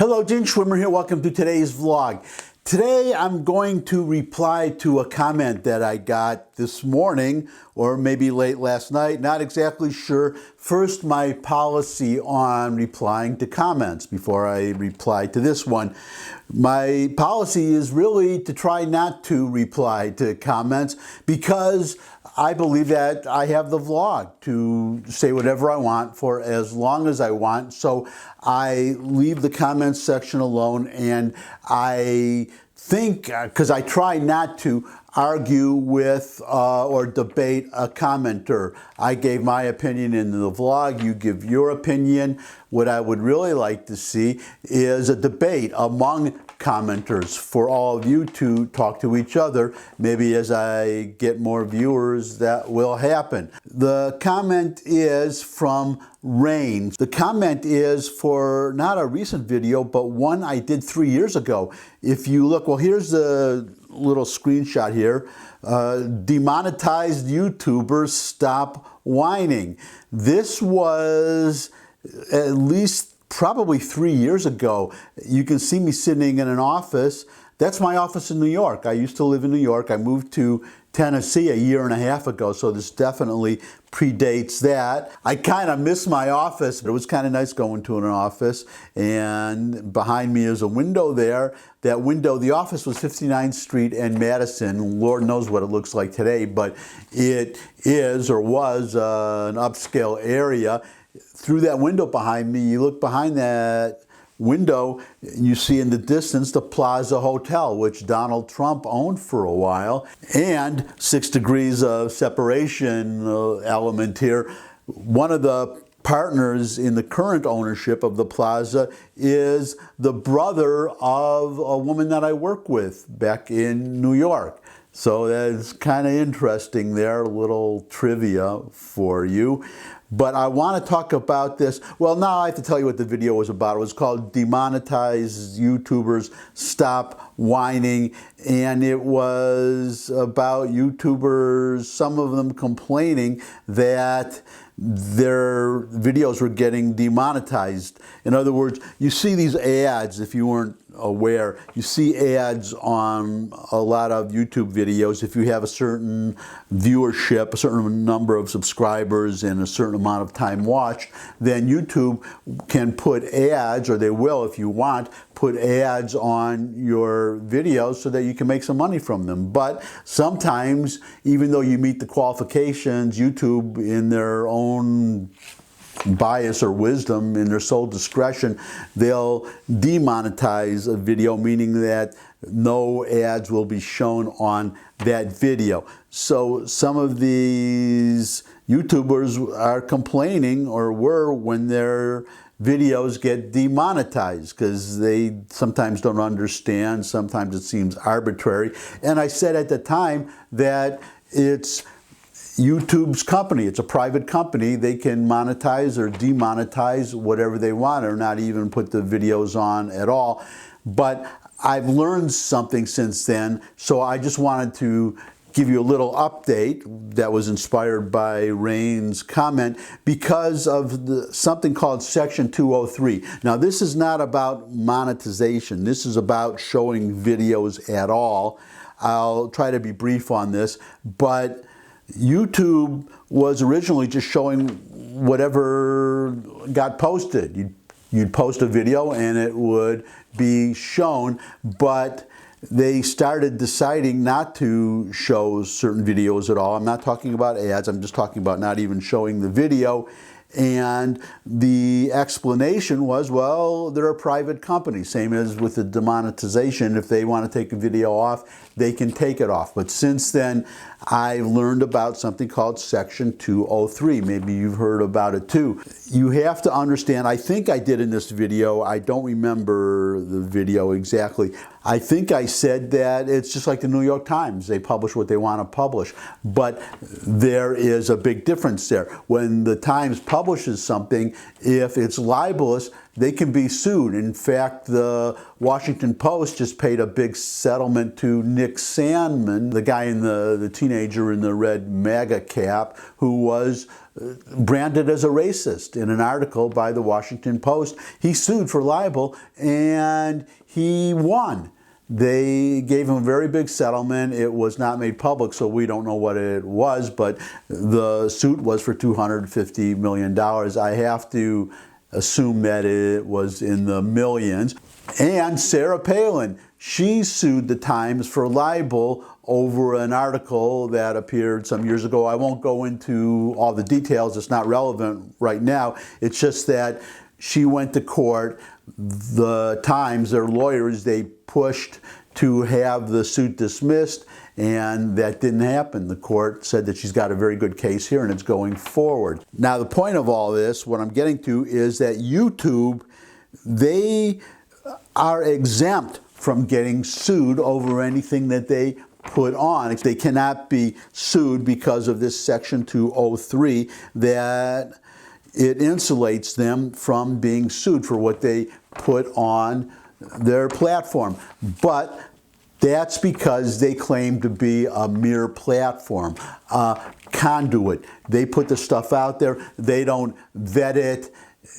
Hello, Gene Schwimmer here. Welcome to today's vlog. Today I'm going to reply to a comment that I got this morning or maybe late last night, not exactly sure. First, my policy on replying to comments before I reply to this one. My policy is really to try not to reply to comments because I believe that I have the vlog to say whatever I want for as long as I want. So I leave the comments section alone, and I think, because I try not to argue with or debate a commenter. I gave my opinion in the vlog, you give your opinion. What I would really like to see is a debate among commenters for all of you to talk to each other. Maybe as I get more viewers, that will happen. The comment is from Rain. The comment is for not a recent video, but one I did 3 years ago. If you look, well, here's the little screenshot here. Demonetized YouTubers, stop whining. This was at least probably 3 years ago. You can see me sitting in an office. That's my office in New York. I used to live in New York. I moved to Tennessee a year and a half ago, so this definitely predates that. I kind of miss my office, but it was kind of nice going to an office. And behind me is a window there. That window, the office was 59th Street and Madison. Lord knows what it looks like today, but it is or was an upscale area. Through that window behind me, you look behind that window, you see in the distance the Plaza Hotel, which Donald Trump owned for a while, and 6 degrees of separation element here. One of the partners in the current ownership of the Plaza is the brother of a woman that I work with back in New York. So that's kind of interesting there, a little trivia for you. But I want to talk about this. Well, now I have to tell you what the video was about. It was called Demonetized YouTubers, Stop Whining. And it was about YouTubers, some of them complaining that their videos were getting demonetized. In other words, you see these ads, if you weren't aware, you see ads on a lot of YouTube videos. If you have a certain viewership, a certain number of subscribers, and a certain amount of time watched, then YouTube can put ads, or they will if you want, put ads on your videos so that you can make some money from them. But sometimes, even though you meet the qualifications, YouTube, in their own bias or wisdom, in their sole discretion, they'll demonetize a video, meaning that no ads will be shown on that video. So some of these YouTubers are complaining, or were, when their videos get demonetized, because they sometimes don't understand, sometimes it seems arbitrary. And I said at the time that it's YouTube's company. It's a private company. They can monetize or demonetize whatever they want, or not even put the videos on at all. But I've learned something since then, so I just wanted to give you a little update that was inspired by Rain's comment because of something called Section 203. Now, this is not about monetization. This is about showing videos at all. I'll try to be brief on this, but YouTube was originally just showing whatever got posted. You'd post a video and it would be shown, but they started deciding not to show certain videos at all. I'm not talking about ads, I'm just talking about not even showing the video. And the explanation was, well, they're a private company. Same as with the demonetization. If they want to take a video off, they can take it off. But since then, I learned about something called Section 203. Maybe you've heard about it too. You have to understand, I think I did in this video, I don't remember the video exactly. I think I said that it's just like the New York Times. They publish what they want to publish. But there is a big difference there. When the Times publishes something, if it's libelous, they can be sued. In fact, the Washington Post just paid a big settlement to Nick Sandmann, the guy the teenager in the red MAGA cap, who was branded as a racist in an article by the Washington Post. He sued for libel and he won. They gave him a very big settlement. It was not made public, so we don't know what it was, but the suit was for $250 million. I have to assume that it was in the millions. And Sarah Palin, she sued the Times for libel over an article that appeared some years ago. I won't go into all the details. It's not relevant right now. It's just that she went to court. The Times, their lawyers, they pushed to have the suit dismissed, and that didn't happen. The court said that she's got a very good case here and it's going forward. Now, the point of all this, what I'm getting to, is that YouTube, they are exempt from getting sued over anything that they put on. They cannot be sued because of this Section 203 that it insulates them from being sued for what they put on their platform. But that's because they claim to be a mere platform, a conduit. They put the stuff out there, they don't vet it,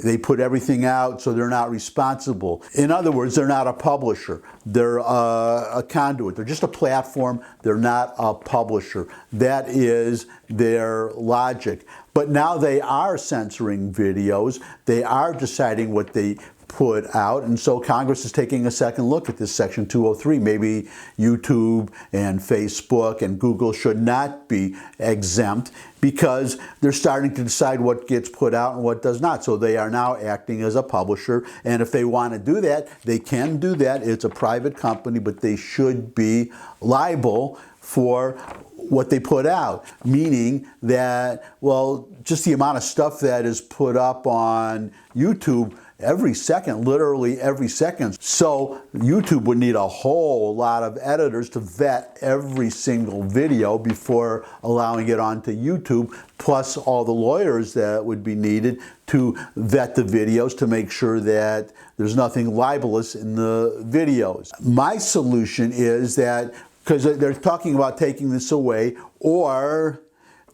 they put everything out, so they're not responsible. In other words, they're not a publisher. They're a conduit. They're just a platform. They're not a publisher. That is their logic. But now they are censoring videos. They are deciding what they put out, and so Congress is taking a second look at this Section 203. Maybe YouTube and Facebook and Google should not be exempt because they're starting to decide what gets put out and what does not. So they are now acting as a publisher, and if they want to do that, they can do that. It's a private company, but they should be liable for what they put out, meaning that, well, just the amount of stuff that is put up on YouTube every second, literally every second. So YouTube would need a whole lot of editors to vet every single video before allowing it onto YouTube, plus all the lawyers that would be needed to vet the videos to make sure that there's nothing libelous in the videos. My solution is that, because they're talking about taking this away, or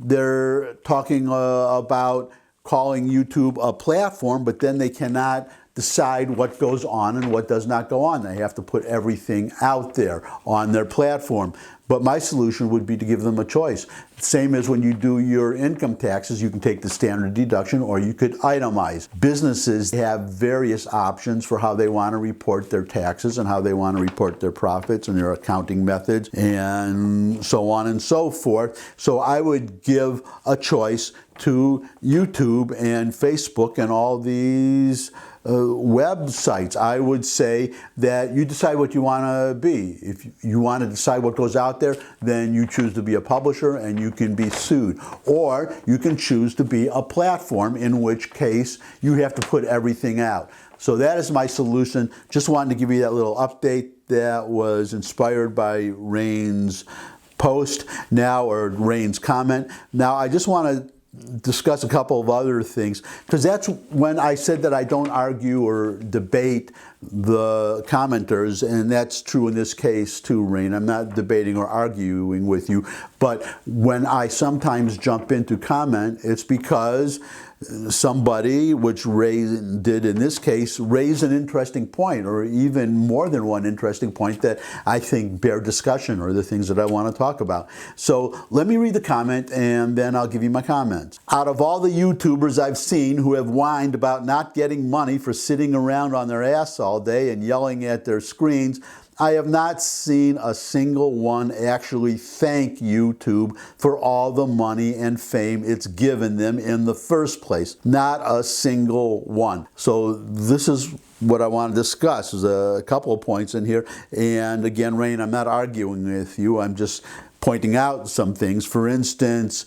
they're talking about calling YouTube a platform, but then they cannot decide what goes on and what does not go on. They have to put everything out there on their platform. But my solution would be to give them a choice. Same as when you do your income taxes, you can take the standard deduction or you could itemize. Businesses have various options for how they want to report their taxes and how they want to report their profits and their accounting methods and so on and so forth. So I would give a choice to YouTube and Facebook and all these websites. I would say that you decide what you want to be. If you want to decide what goes out there, then you choose to be a publisher and you can be sued. Or you can choose to be a platform, in which case you have to put everything out. So that is my solution. Just wanted to give you that little update that was inspired by Rain's post now, or Rain's comment. Now I just want to discuss a couple of other things, because that's when I said that I don't argue or debate the commenters, and that's true in this case too, Rain. I'm not debating or arguing with you, but when I sometimes jump in to comment, it's because somebody, which Ray did in this case, raised an interesting point, or even more than one interesting point that I think bear discussion, or the things that I want to talk about. So let me read the comment and then I'll give you my comments. Out of all the YouTubers I've seen who have whined about not getting money for sitting around on their ass all day and yelling at their screens, I have not seen a single one actually thank YouTube for all the money and fame it's given them in the first place. Not a single one. So this is what I want to discuss. There's a couple of points in here. And again, Rain, I'm not arguing with you. I'm just pointing out some things. For instance,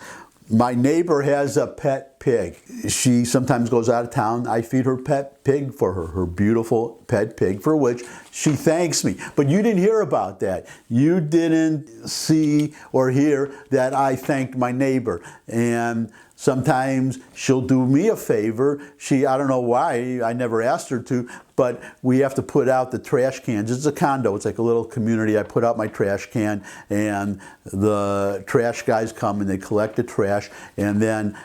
my neighbor has a pet pig. She sometimes goes out of town. I feed her pet pig for her, her beautiful pet pig, for which she thanks me. But you didn't hear about that. You didn't see or hear that I thanked my neighbor. And Sometimes she'll do me a favor. I don't know why, I never asked her to, but we have to put out the trash cans. It's a condo, it's like a little community. I put out my trash can and the trash guys come and they collect the trash, and then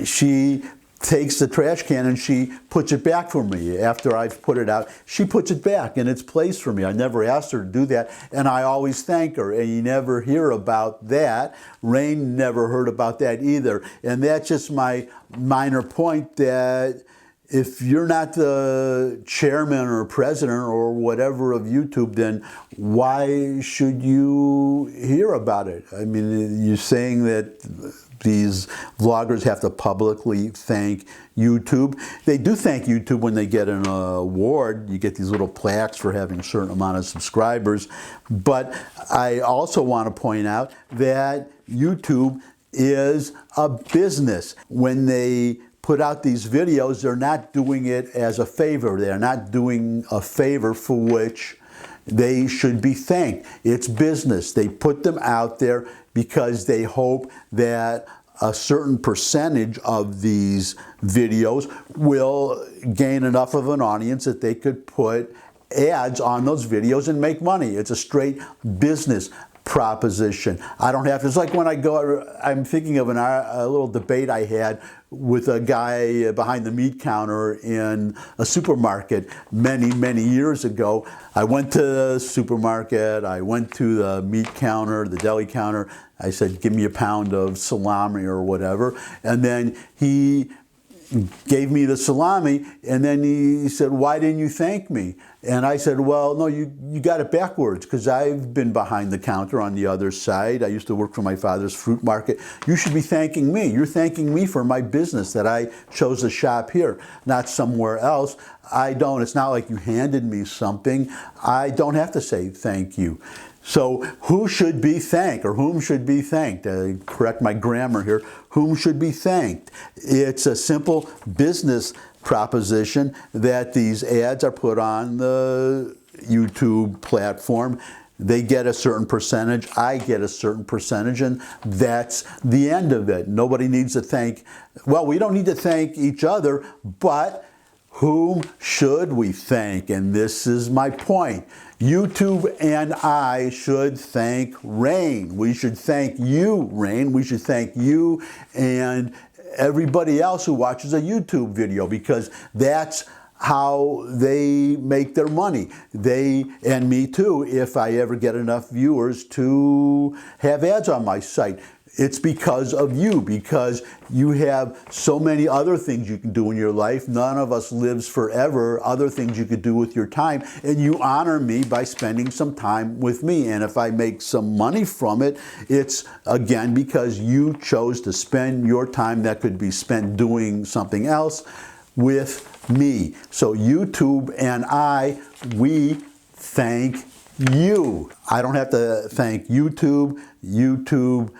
she takes the trash can and she puts it back for me. After I've put it out, she puts it back in its place for me. I never asked her to do that, and I always thank her, and you never hear about that. Rain never heard about that either. And that's just my minor point, that if you're not the chairman or president or whatever of YouTube, then why should you hear about it? I mean, you're saying that these vloggers have to publicly thank YouTube. They do thank YouTube when they get an award. You get these little plaques for having a certain amount of subscribers. But I also want to point out that YouTube is a business. When they put out these videos, they're not doing it as a favor. They're not doing a favor for which they should be thanked. It's business. They put them out there because they hope that a certain percentage of these videos will gain enough of an audience that they could put ads on those videos and make money. It's a straight business proposition. I don't have to, it's like when I go, I'm thinking of a little debate I had with a guy behind the meat counter in a supermarket many years ago. I went to the supermarket, I went to the meat counter, the deli counter. I said, give me a pound of salami or whatever. And then he gave me the salami, and then he said, why didn't you thank me? And I said, well, no, you got it backwards, because I've been behind the counter on the other side. I used to work for my father's fruit market. You should be thanking me. You're thanking me for my business, that I chose to shop here, not somewhere else. I don't. It's not like you handed me something. I don't have to say thank you. So who should be thanked, or whom should be thanked? Correct my grammar here. Whom should be thanked? It's a simple business proposition that these ads are put on the YouTube platform. They get a certain percentage, I get a certain percentage, and that's the end of it. Nobody needs to thank, well, we don't need to thank each other, but whom should we thank? And this is my point. YouTube and I should thank Rain. We should thank you, Rain. We should thank you and everybody else who watches a YouTube video, because that's how they make their money. They, and me too, if I ever get enough viewers to have ads on my site. It's because of you, because you have so many other things you can do in your life. None of us lives forever. Other things you could do with your time, and you honor me by spending some time with me. And if I make some money from it, it's again because you chose to spend your time that could be spent doing something else with me. So YouTube and I, we thank you. I don't have to thank YouTube. YouTube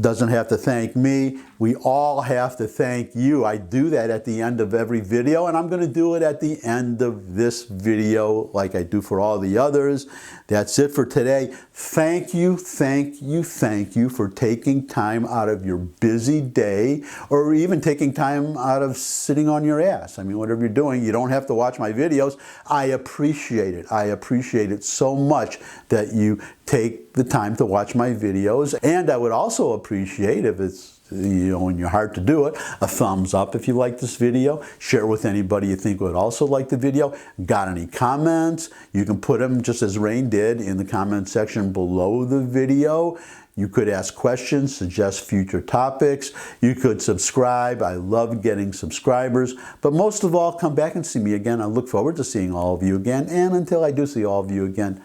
doesn't have to thank me. We all have to thank you. I do that at the end of every video, and I'm going to do it at the end of this video like I do for all the others. That's it for today. Thank you, thank you, thank you for taking time out of your busy day, or even taking time out of sitting on your ass. I mean, whatever you're doing, you don't have to watch my videos. I appreciate it. I appreciate it so much that you take the time to watch my videos. And I would also appreciate, if it's in your heart to do it, a thumbs up if you like this video. Share with anybody you think would also like the video. Got any comments? You can put them, just as Rain did, in the comment section below the video. You could ask questions, suggest future topics. You could subscribe. I love getting subscribers. But most of all, come back and see me again. I look forward to seeing all of you again. And until I do see all of you again,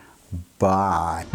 bye.